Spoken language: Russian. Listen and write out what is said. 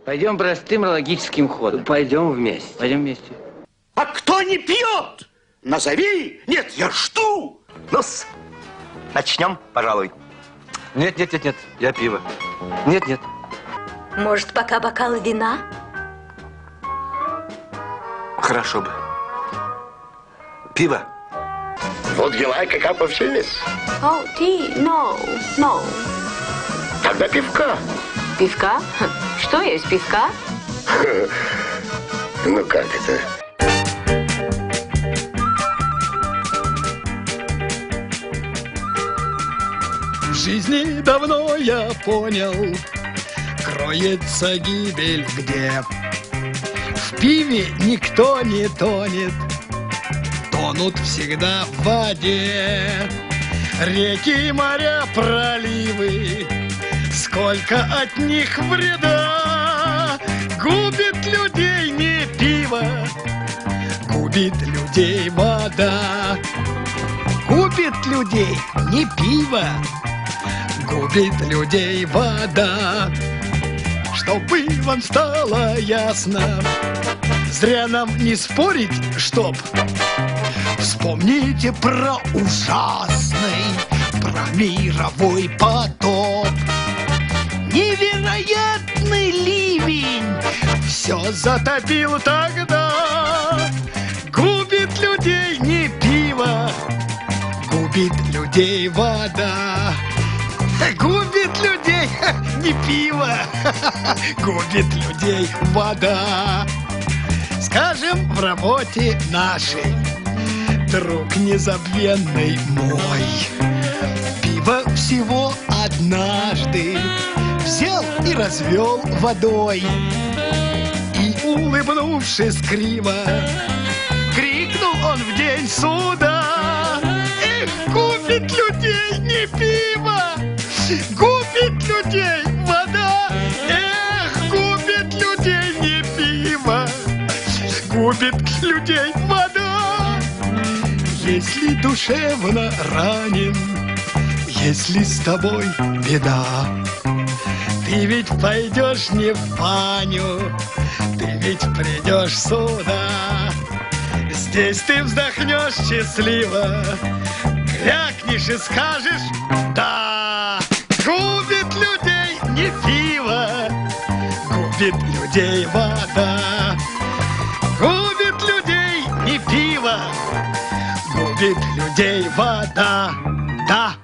Пойдем простым логическим ходом. Пойдем вместе. Пойдем вместе. А кто не пьет? Назови. Нет, я жду. Ну-с, начнем, пожалуй. Нет, я пиво. Нет. Может, пока бокал вина? Хорошо бы. Пиво. Вот дела, как повселись. Oh, tea? No. Тогда пивка. Пивка? Что есть пивка? Ну как это? В жизни давно я понял, кроется гибель где. В пиве никто не тонет, тонут всегда в воде. Реки, моря, проливы, сколько от них вреда. Губит людей не пиво, губит людей вода. Губит людей не пиво, губит людей вода. Чтобы вам стало ясно, зря нам не спорить, чтоб. Вспомните про ужасный, про мировой потоп. Невероятный ливень все затопил тогда. Губит людей не пиво, губит людей вода. Губит людей не пиво, губит людей вода. Скажем, в работе нашей, друг незабвенный мой, пиво всего однажды взял и развел водой. И, улыбнувшись криво, крикнул он в день суда: эх, губит людей не пиво, губит людей вода. Эх, губит людей не пиво, губит людей вода. Если душевно ранен, если с тобой беда, ты ведь пойдешь не в баню, ты ведь придешь сюда. Здесь ты вздохнешь счастливо, крякнешь и скажешь да. Губит людей не пиво, губит людей вода. Губит людей не пиво, губит людей вода. Да.